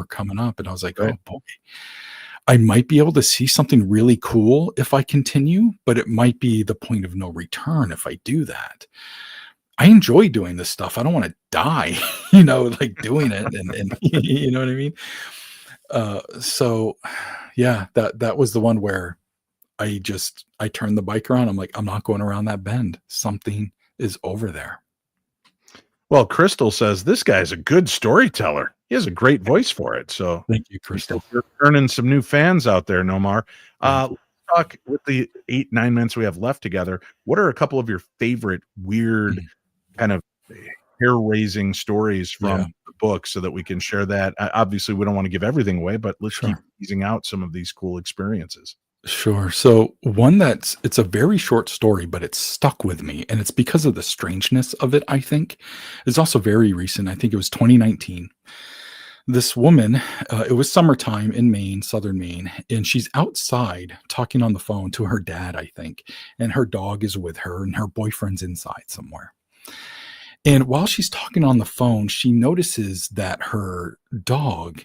coming up, and I was like, Right. oh boy, I might be able to see something really cool if I continue, but it might be the point of no return if I do that. I enjoy doing this stuff. I don't want to die, like doing it, and you know what I mean? So yeah, that was the one where I turned the bike around. I'm like, I'm not going around that bend. Something is over there. Well, Crystal says this guy's a good storyteller. He has a great voice for it. So Thank you, Crystal. you're earning some new fans out there, Nomar. Yeah. Let's talk with the 8, 9 minutes we have left together. What are a couple of your favorite weird Mm. kind of hair-raising stories from Yeah. the book so that we can share that? Obviously, we don't want to give everything away, but let's keep Sure. teasing out some of these cool experiences. Sure. So one it's a very short story, but it's stuck with me, and it's because of the strangeness of it, I think. It's also very recent. I think it was 2019. This woman, it was summertime in Maine, southern Maine, and she's outside talking on the phone to her dad, I think, and her dog is with her, and her boyfriend's inside somewhere. And while she's talking on the phone, she notices that her dog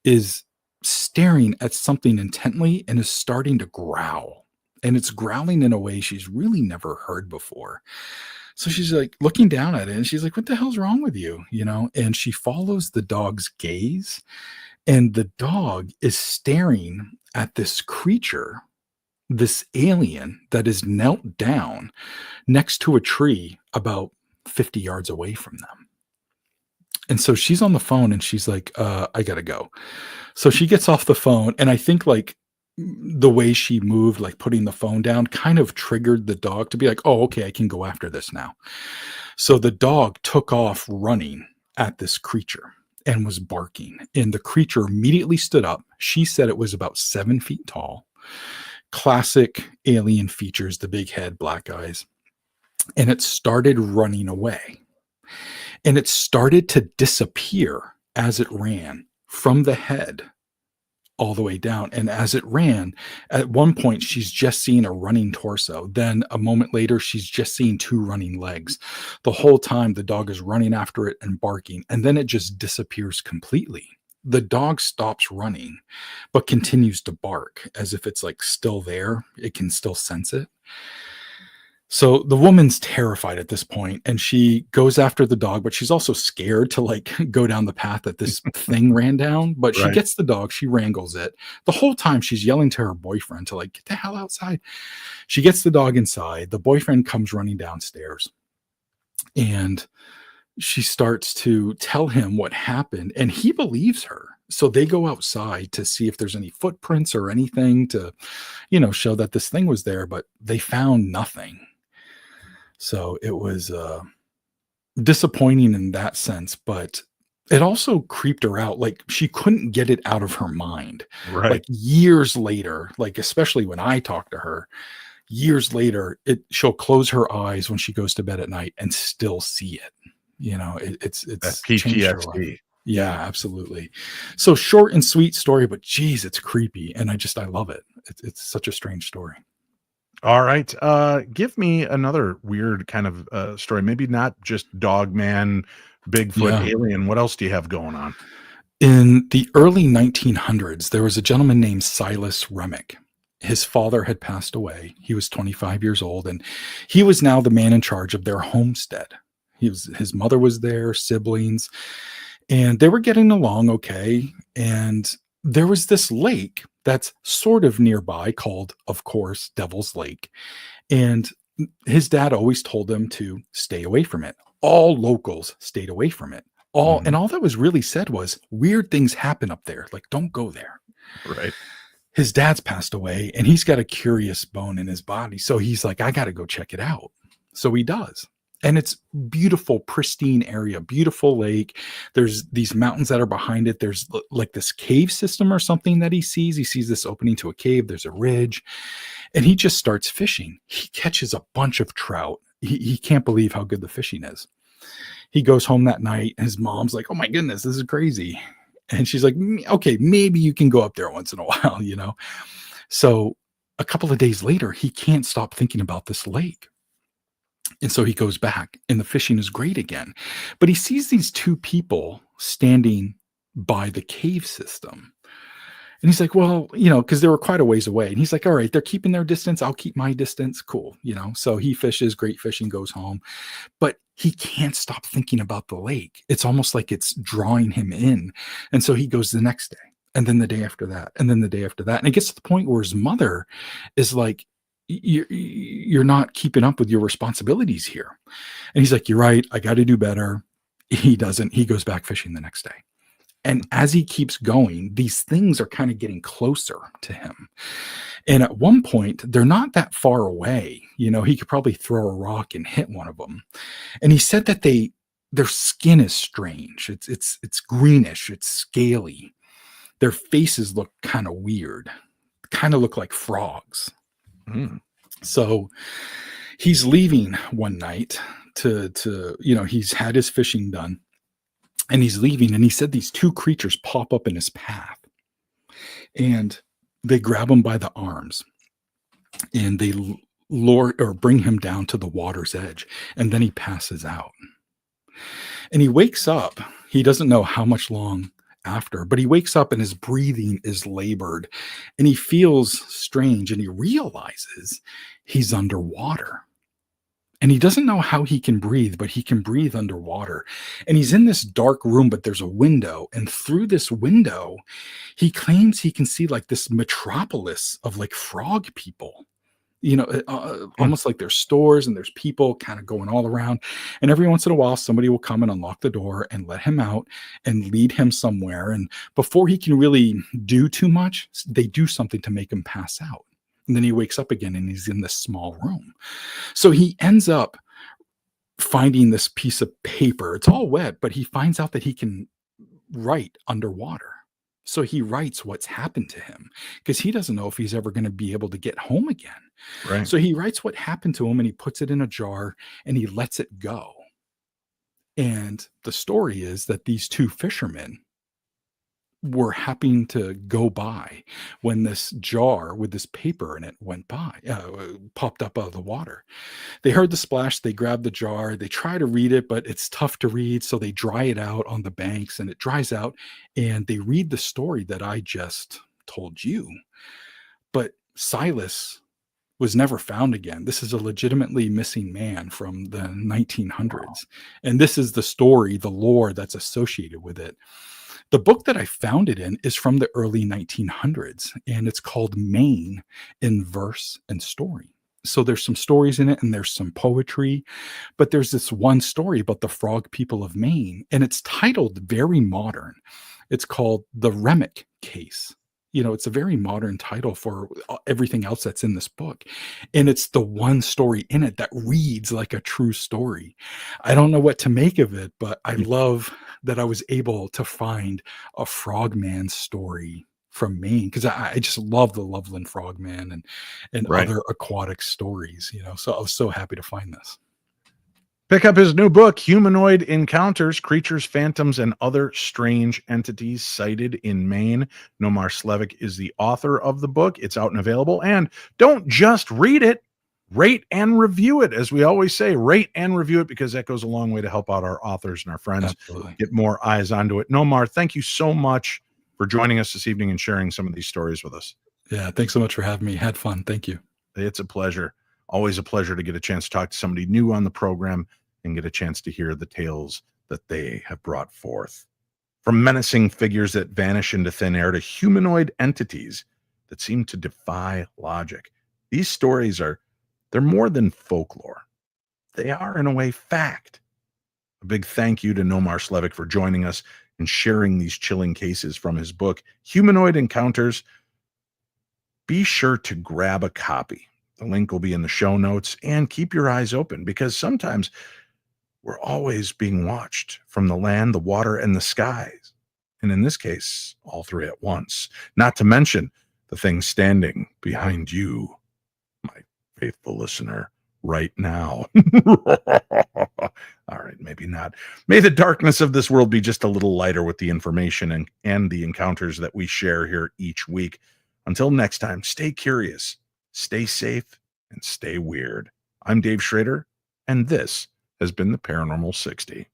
is staring at something intently and is starting to growl. And it's growling in a way she's really never heard before. So she's like looking down at it, and she's like, "What the hell's wrong with you?" And she follows the dog's gaze, and the dog is staring at this creature, this alien that is knelt down next to a tree about 50 yards away from them. And so she's on the phone, and she's like, I gotta go. So she gets off the phone, and I think like the way she moved, like putting the phone down, kind of triggered the dog to be like, oh, okay, I can go after this now. So the dog took off running at this creature and was barking. And the creature immediately stood up. She said it was about 7 feet tall. Classic alien features, the big head, black eyes. And it started running away. And it started to disappear as it ran from the head all the way down. And as it ran, at one point, she's just seeing a running torso. Then a moment later, she's just seeing 2 running legs. The whole time, the dog is running after it and barking. And then it just disappears completely. The dog stops running, but continues to bark as if it's like still there. It can still sense it. So the woman's terrified at this point, and she goes after the dog, but she's also scared to like go down the path that this thing ran down. But she Right. gets the dog, she wrangles it. The whole time she's yelling to her boyfriend to like get the hell outside. She gets the dog inside. The boyfriend comes running downstairs, and she starts to tell him what happened, and he believes her. So they go outside to see if there's any footprints or anything to, show that this thing was there, but they found nothing. So it was disappointing in that sense, but it also creeped her out. Like she couldn't get it out of her mind. Right. Like years later, like especially when I talk to her, years later, she'll close her eyes when she goes to bed at night and still see it. It's That changed her life. PTSD. Yeah, absolutely. So short and sweet story, but geez, it's creepy, and I love it. It's such a strange story. All right. Give me another weird kind of story. Maybe not just dog man, Bigfoot, Yeah. alien. What else do you have going on? In the early 1900s, there was a gentleman named Silas Remick. His father had passed away. He was 25 years old, and he was now the man in charge of their homestead. His mother was there, siblings, and they were getting along okay. And there was this lake that's sort of nearby called, of course, Devil's Lake. And his dad always told them to stay away from it. All locals stayed away from it. And all that was really said was weird things happen up there. Like, don't go there. Right. His dad's passed away, and he's got a curious bone in his body. So he's like, I got to go check it out. So he does. And it's beautiful, pristine area, beautiful lake. There's these mountains that are behind it. There's like this cave system or something that he sees. He sees this opening to a cave. There's a ridge, and he just starts fishing. He catches a bunch of trout. He can't believe how good the fishing is. He goes home that night, and his mom's like, oh my goodness, this is crazy. And she's like, okay, maybe you can go up there once in a while, So a couple of days later, he can't stop thinking about this lake. And so he goes back, and the fishing is great again. But he sees these two people standing by the cave system. And he's like, well, because they were quite a ways away. And he's like, all right, they're keeping their distance. I'll keep my distance. Cool. So he fishes, great fishing, goes home. But he can't stop thinking about the lake. It's almost like it's drawing him in. And so he goes the next day, and then the day after that, and then the day after that. And it gets to the point where his mother is like, you're not keeping up with your responsibilities here. And he's like, you're right. I got to do better. He doesn't. He goes back fishing the next day. And as he keeps going, these things are kind of getting closer to him. And at one point, they're not that far away. He could probably throw a rock and hit one of them. And he said that their skin is strange. It's greenish. It's scaly. Their faces look kind of weird, kind of look like frogs. So he's leaving one night to he's had his fishing done, and he's leaving, and he said these two creatures pop up in his path, and they grab him by the arms, and they lure or bring him down to the water's edge, and then he passes out. And he wakes up. He doesn't know how much long after, but he wakes up and his breathing is labored, and he feels strange, and he realizes he's underwater. And he doesn't know how he can breathe, but he can breathe underwater. And he's in this dark room, but there's a window. And through this window, he claims he can see like this metropolis of like frog people. Almost like there's stores and there's people kind of going all around. And every once in a while, somebody will come and unlock the door and let him out and lead him somewhere. And before he can really do too much, they do something to make him pass out. And then he wakes up again, and he's in this small room. So he ends up finding this piece of paper. It's all wet, but he finds out that he can write underwater. So he writes what's happened to him, because he doesn't know if he's ever going to be able to get home again. Right. So he writes what happened to him, and he puts it in a jar, and he lets it go. And the story is that these two fishermen were happening to go by when this jar with this paper in it went by, popped up out of the water. They heard the splash, they grabbed the jar, they try to read it, but it's tough to read. So they dry it out on the banks, and it dries out, and they read the story that I just told you. But Silas was never found again. This is a legitimately missing man from the 1900s. And this is the story, the lore that's associated with it. The book that I found it in is from the early 1900s, and it's called Maine in Verse and Story. So there's some stories in it and there's some poetry, but there's this one story about the frog people of Maine, and it's titled very modern. It's called The Remick Case. It's a very modern title for everything else that's in this book. And it's the one story in it that reads like a true story. I don't know what to make of it, but I love that I was able to find a frogman story from Maine, because I just love the Loveland Frogman and Right. other aquatic stories, So I was so happy to find this. Pick up his new book, Humanoid Encounters, Creatures, Phantoms, and Other Strange Entities Sighted in Maine. Nomar Slevik is the author of the book. It's out and available. And don't just read it, rate and review it. As we always say, rate and review it, because that goes a long way to help out our authors and our friends. Absolutely. Get more eyes onto it. Nomar, thank you so much for joining us this evening and sharing some of these stories with us. Yeah, thanks so much for having me. Had fun. Thank you. It's a pleasure. Always a pleasure to get a chance to talk to somebody new on the program and get a chance to hear the tales that they have brought forth. From menacing figures that vanish into thin air to humanoid entities that seem to defy logic. These stories they're more than folklore. They are, in a way, fact. A big thank you to Nomar Slevik for joining us and sharing these chilling cases from his book, Humanoid Encounters. Be sure to grab a copy. The link will be in the show notes, and keep your eyes open, because sometimes we're always being watched from the land, the water, and the skies. And in this case, all three at once. Not to mention the thing standing behind you, my faithful listener, right now. All right, maybe not. May the darkness of this world be just a little lighter with the information and the encounters that we share here each week. Until next time, stay curious, stay safe, and stay weird. I'm Dave Schrader, and this has been the Paranormal 60.